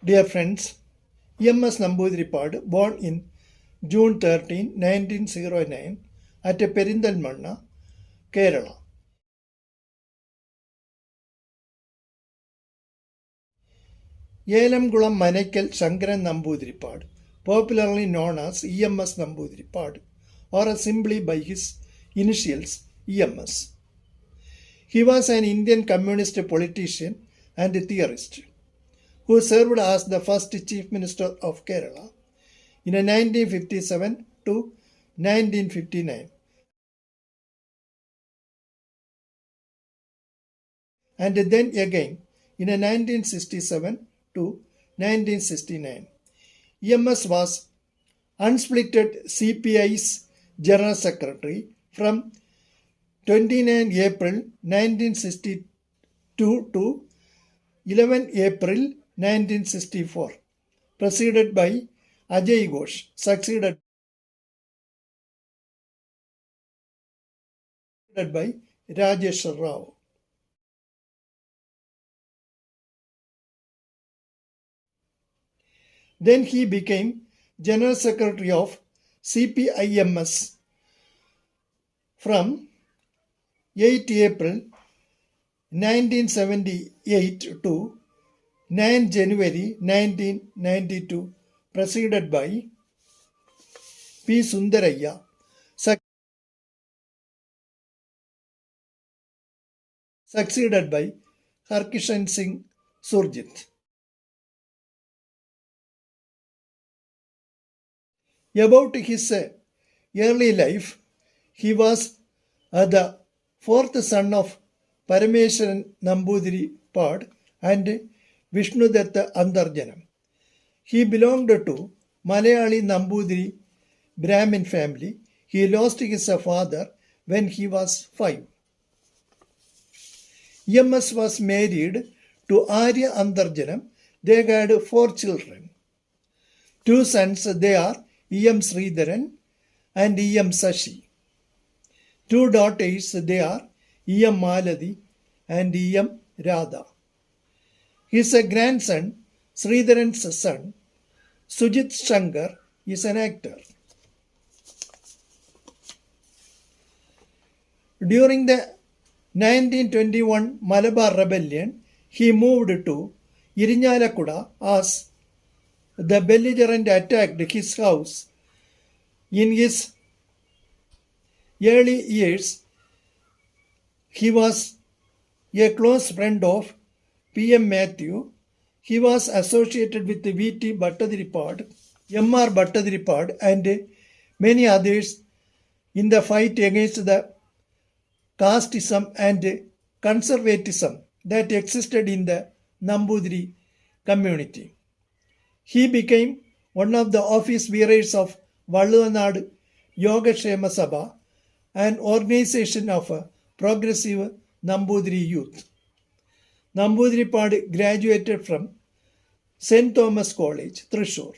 Dear friends, E.M.S. Namboodiripad, born in June 13, 1909 at Perindalmanna, Kerala. Yelamgulam Manekal Shankaran Namboodiripad, popularly known as E.M.S. Namboodiripad, or simply by his initials E.M.S. He was an Indian communist politician and theorist who served as the first Chief Minister of Kerala in 1957 to 1959 and then again in 1967 to 1969. E.M.S. was unsplitted CPI's General Secretary from 29 April 1962 to 11 April 1964, preceded by Ajay Ghosh, succeeded by Rajesh Rao. Then he became General Secretary of CPIMS from 8 April 1978 to 9 January 1992, preceded by P. Sundaraya, succeeded by Harkishan Singh Surjit. About his early life, he was the fourth son of Parameswaran Namboodiripad and Vishnudatta Antarjanam. He belonged to Malayali Namboodiri Brahmin family. He lost his father when he was 5. E.M.S. was married to Arya Antarjanam. They had 4 children. 2 sons, they are E.M. Sridharan and E.M. Sashi. 2 daughters, they are E.M. Maladi and E.M. Radha. His grandson, Sridharan's son, Sujit Shankar, is an actor. During the 1921 Malabar Rebellion, he moved to Irinyalakuda as the belligerent attacked his house. In his early years, he was a close friend of P.M. Matthew. He was associated with V.T. Bhattadiripad, M.R. Bhattadiripad, and many others in the fight against the casteism and conservatism that existed in the Nambudiri community. He became one of the office bearers of Valluvanad Yogakshema Sabha, an organization of progressive Nambudiri youth. Namboodiripad graduated from St. Thomas College, Thrissur.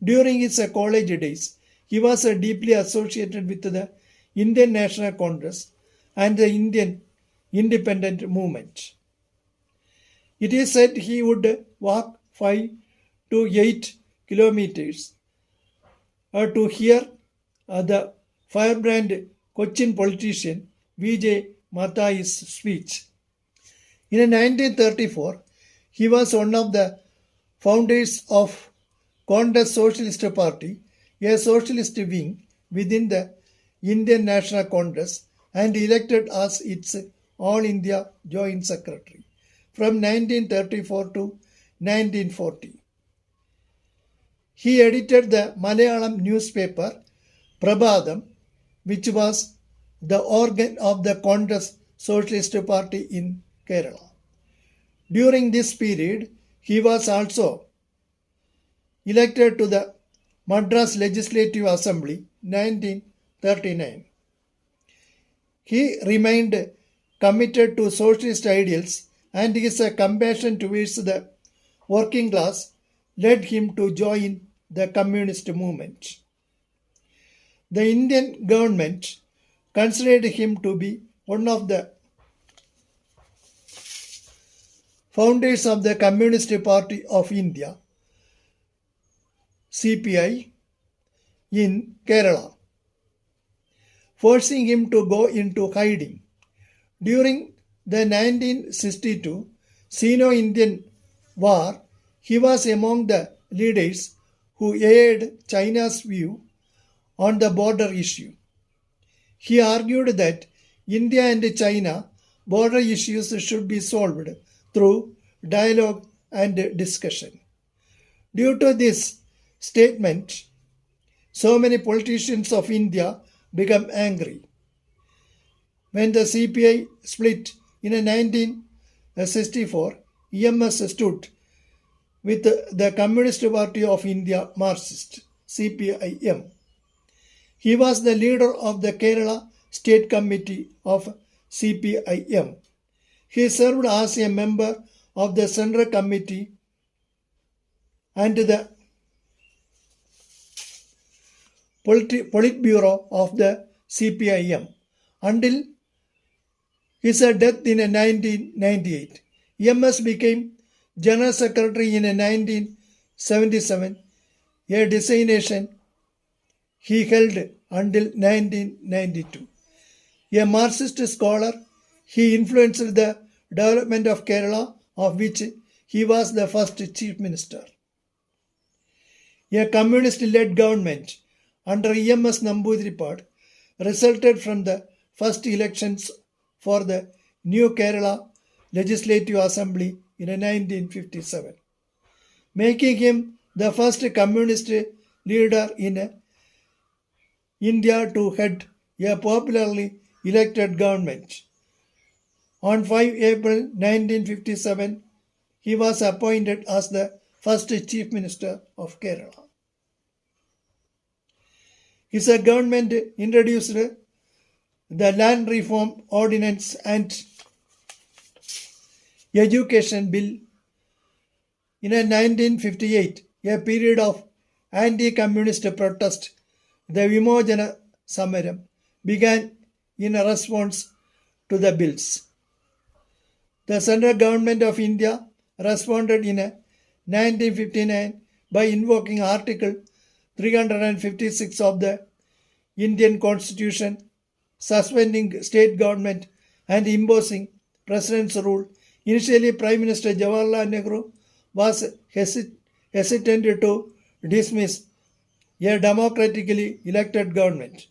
During his college days, he was deeply associated with the Indian National Congress and the Indian independent movement. It is said he would walk 5 to 8 kilometers to hear the firebrand Cochin politician Vijay Mathai's speech. In 1934, he was one of the founders of Congress Socialist Party, a socialist wing within the Indian National Congress, and elected as its All India Joint Secretary from 1934 to 1940. He edited the Malayalam newspaper Prabhadam, which was the organ of the Congress Socialist Party in Kerala. During this period, he was also elected to the Madras Legislative Assembly 1939. He remained committed to socialist ideals, and his compassion towards the working class led him to join the communist movement. The Indian government considered him to be one of the founders of the Communist Party of India, CPI, in Kerala, forcing him to go into hiding. During the 1962 Sino-Indian War, he was among the leaders who aired China's view on the border issue. He argued that India and China border issues should be solved through dialogue and discussion. Due to this statement, so many politicians of India became angry. When the CPI split in 1964, EMS stood with the Communist Party of India Marxist, CPIM. He was the leader of the Kerala State Committee of CPIM. He served as a member of the Central Committee and the Politburo of the CPIM until his death in 1998. EMS became General Secretary in 1977, a designation he held until 1992. A Marxist scholar, he influenced the development of Kerala, of which he was the first chief minister. A communist-led government under EMS Namboodiripad resulted from the first elections for the new Kerala Legislative Assembly in 1957, making him the first communist leader in India to head a popularly elected government. On 5 April 1957, he was appointed as the first Chief Minister of Kerala. His government introduced the Land Reform Ordinance and Education Bill. In 1958, a period of anti-communist protest, the Vimojana Samaram began in response to the bills. The central government of India responded in 1959 by invoking Article 356 of the Indian Constitution, suspending state government and imposing president's rule. Initially, Prime Minister Jawaharlal Nehru was hesitant to dismiss a democratically elected government.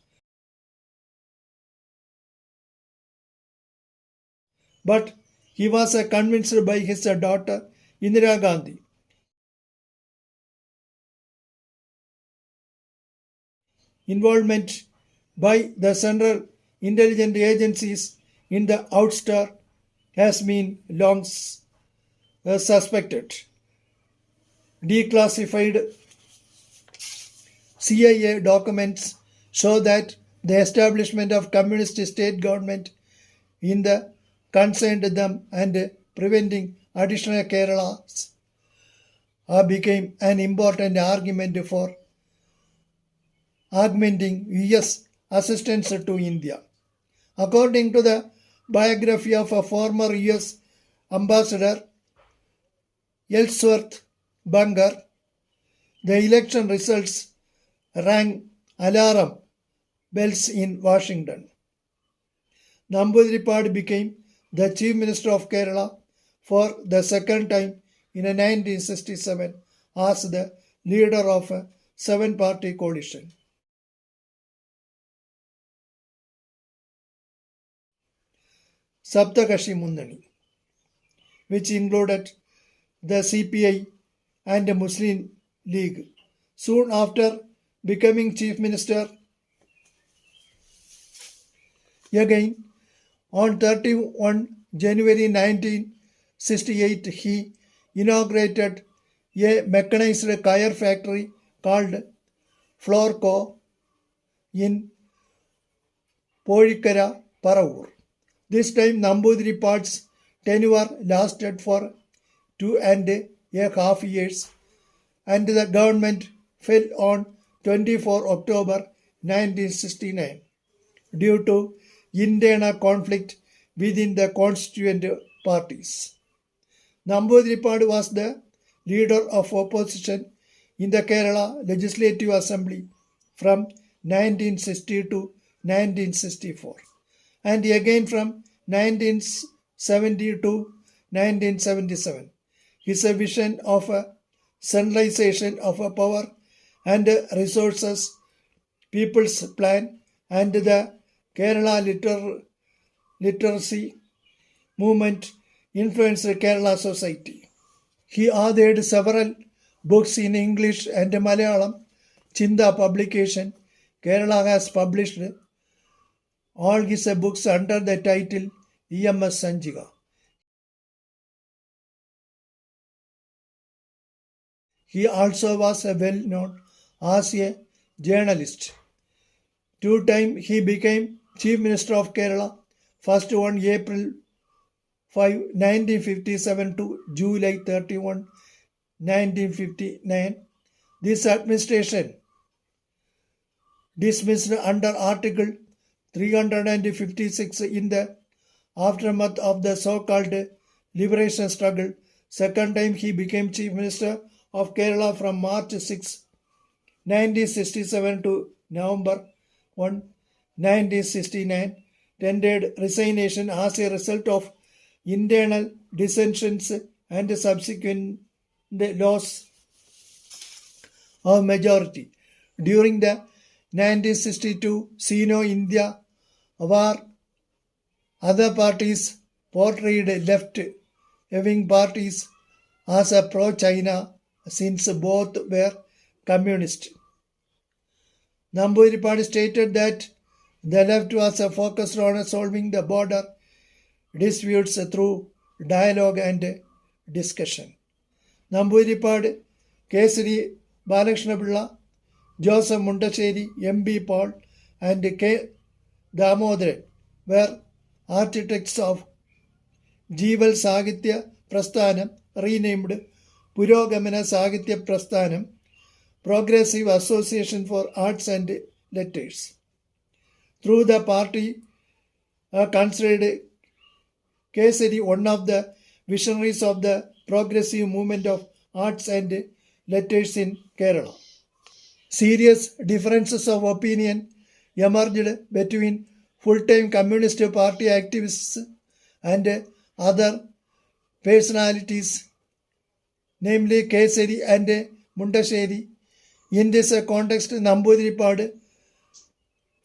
But he was convinced by his daughter Indira Gandhi. Involvement by the central intelligence agencies in the ouster has been long suspected. Declassified CIA documents show that the establishment of communist state government in the concerned them and preventing additional Keralas became an important argument for augmenting US assistance to India. According to the biography of a former US ambassador, Ellsworth Bunker, the election results rang alarm bells in Washington. Namboodiripad became the Chief Minister of Kerala for the second time in 1967 as the leader of a seven-party coalition. Saptakashi Mundani, which included the CPI and the Muslim League. Soon after becoming Chief Minister, again on 31 January 1968, he inaugurated a mechanized kayar factory called Florco in Pozhikara, Paravur. This time Namboodiripat's tenure lasted for 2.5 years and the government fell on 24 October 1969 due to internal conflict within the constituent parties. Namboodiripad was the leader of opposition in the Kerala Legislative Assembly from 1960 to 1964 and again from 1970 to 1977. His vision of a centralization of power and resources, People's Plan, and the Kerala literacy movement influenced Kerala society. He authored several books in English and Malayalam. Chinda publication. Kerala has published all his books under the title EMS Sanjika. He also was well known as a journalist. 2 times he became Chief Minister of Kerala, first on April 5, 1957 to July 31, 1959. This administration, dismissed under Article 356 in the aftermath of the so-called liberation struggle. Second time he became Chief Minister of Kerala from March 6, 1967 to November 1, 1969, tendered resignation as a result of internal dissensions and subsequent loss of majority. During the 1962 Sino-India War, other parties portrayed left-wing parties as a pro-China since both were communist. Namboodiripad stated that the left was focused on solving the border disputes through dialogue and discussion. Namboodiripad, Kesari Balakrishna, Joseph Mundasheri, M.B. Paul, and K. Damodaran were architects of Jeeval Sahitya Prasthanam, renamed Purogamana Sahitya Prasthanam, Progressive Association for Arts and Letters. Through the party considered Kesari one of the visionaries of the progressive movement of arts and letters in Kerala. Serious differences of opinion emerged between full-time Communist Party activists and other personalities, namely Kesari and Mundasheri. In this context, Namboodiripad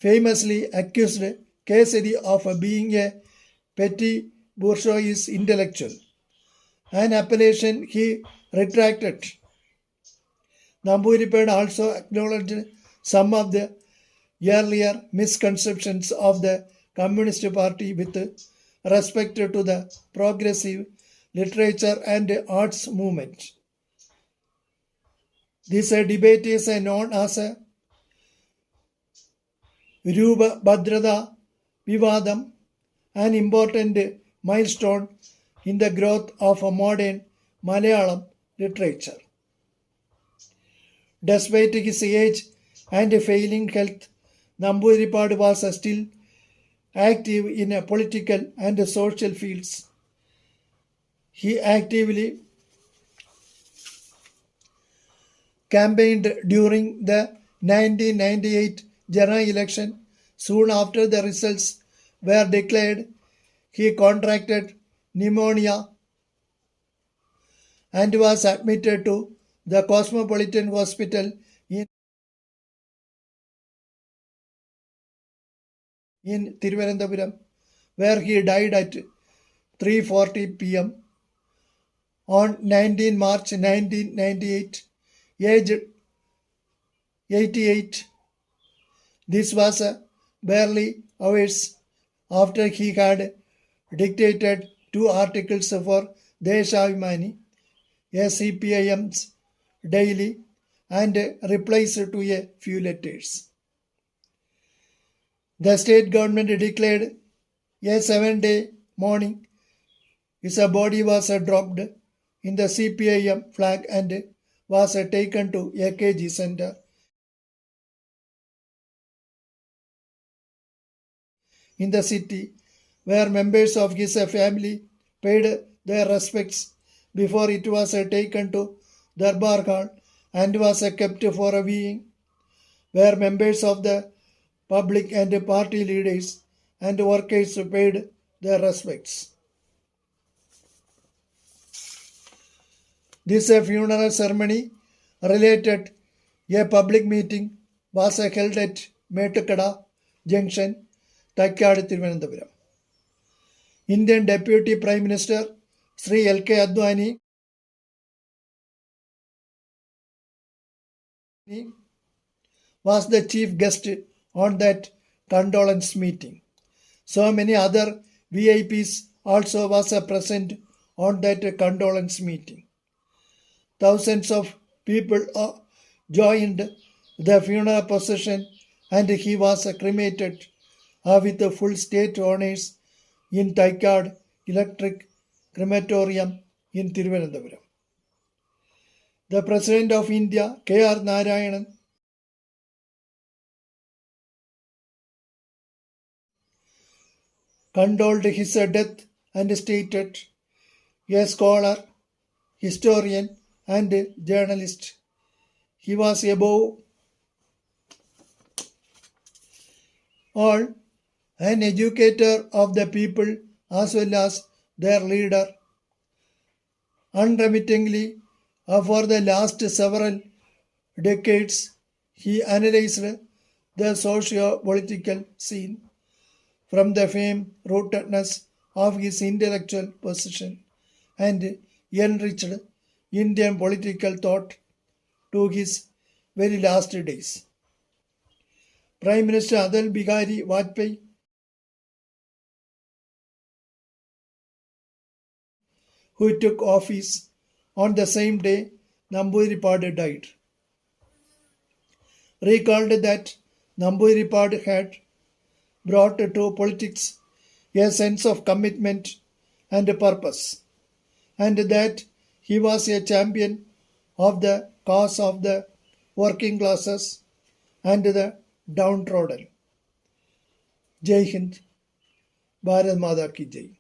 famously accused Kesari of being a petty bourgeois intellectual, an appellation he retracted. Namboodiripad also acknowledged some of the earlier misconceptions of the Communist Party with respect to the progressive literature and arts movement. This debate is known as Rupa Bhadrada Vivadam, an important milestone in the growth of modern Malayalam literature. Despite his age and failing health, Namboodiripad was still active in political and social fields. He actively campaigned during the 1998 general election. Soon after the results were declared, he contracted pneumonia and was admitted to the Cosmopolitan Hospital in Thiruvananthapuram, where he died at 3:40 p.m. on 19 March 1998, aged 88. This was barely hours after he had dictated 2 articles for Deshabhimani, a CPIM's daily, and replies to a few letters. The state government declared a 7-day mourning. His body was dropped in the CPIM flag and was taken to AKG Center in the city, where members of his family paid their respects. before it was taken to Darbar Hall and was kept for a viewing, where members of the public and party leaders and workers paid their respects. This funeral ceremony related a public meeting was held at Metukada Junction, Takkad, Thiruvananthapuram. Indian Deputy Prime Minister Sri L.K. Advani was the chief guest on that condolence meeting. So many other VIPs also was present on that condolence meeting. Thousands of people joined the funeral procession and he was cremated with full state honours in Takkad Electric Crematorium in Thiruvananthapuram. The President of India, K.R. Narayanan, condoled his death and stated, a scholar, historian, and journalist, he was above all an educator of the people as well as their leader. Unremittingly, for the last several decades, he analyzed the socio-political scene from the fame-rootedness of his intellectual position and enriched Indian political thought to his very last days. Prime Minister Atal Bihari Vajpayee, who took office on the same day Namboodiripad died, recalled that Namboodiripad had brought to politics a sense of commitment and purpose, and that he was a champion of the cause of the working classes and the downtrodden. Jai Hind, Bharat Mata Ki Jai.